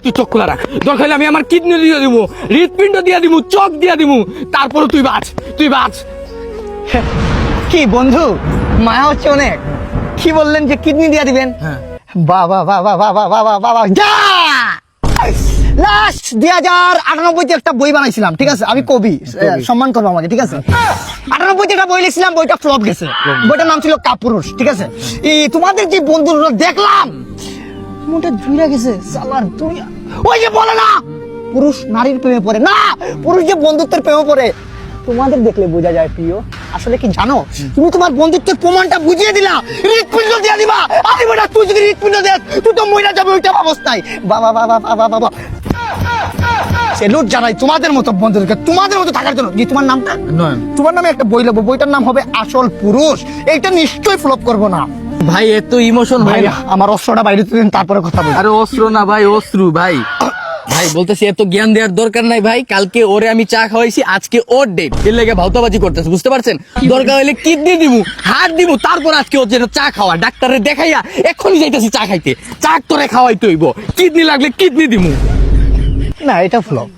তুই চোখ খোলা রাখ, দরকার হলে আমি আমার কিডনি দিয়ে দিব, হৃৎপিণ্ড দিয়ে দিব, চোখ দিয়ে দিব, তারপরে তুই বাঁচ। কি বন্ধু, মায়া হচ্ছে অনেক। কি বললেন যে কিডনি দিয়ে দিবেন? হ্যাঁ। বাবা বাবা বাবা বাবা বাবা যা লাস্ট 2098 একটা বই বানাইছিলাম, ঠিক আছে? আমি কবি, সম্মান করবো আমাকে, ঠিক আছে? 98 একটা বই লিখছিলাম, বইটা ফ্লপ গেছে। বইটার নাম ছিল কাপুরুষ, ঠিক আছে? এই তোমাদের যে বন্ধুরা দেখলাম মনটা জুড়ে গেছে। সালার দুনিয়া ওই যে বলে না পুরুষ নারীর প্রেমে পড়ে না, পুরুষ যে বন্ধুত্বের প্রেমে পড়ে, তোমাদের দেখলে বোঝা যায় প্রিয়। আসলে কি জানো, তুমি তোমার বন্ধুত্বের প্রমাণটা বুঝিয়ে দিলা, হৃৎপিণ্ড দিয়ে দিবা। আরে বেটা, তুই যদি হৃৎপিণ্ড দেস তুই তো মহিলা যাবে ওইটা অবস্থায়। বাবা বাবা বাবা বাবা সেলুট জানাই তোমাদের মতো বন্ধুদেরকে, তোমাদের মতো থাকার জন্য। তোমার নামটা নয়ন। তোমার নামে একটা বই লিখবো, বইটার নাম হবে আসল পুরুষ। এইটা নিশ্চয়ই ফ্লপ করবো না ভাই, এত ইমোশন হয় না। আমার অস্ত্রটা বাইরে দিন, তারপরে কথা বলি। আরে অস্ত্র না ভাই, অশ্রু ভাই। ভাই বলতেছি এত জ্ঞান দেওয়ার দরকার নাই ভাই। কালকে ওরে আমি চা খাওয়াইছি, আজকে ওর ডেট, এর লেগে ভাউতাবাজি করতেছে, বুঝতে পারছেন? দরকার হলে কিডনি দিমু, হাত দিমু, তারপর আজকে ওর যেন চা খাওয়া, ডাক্তারে দেখাইয়া এক্ষুনি যাইতেছি চা খাইতে। চা তোরে খাওয়াই তৈব, কিডনি লাগলে কিডনি দিমু। না, এটা ফ্লপ।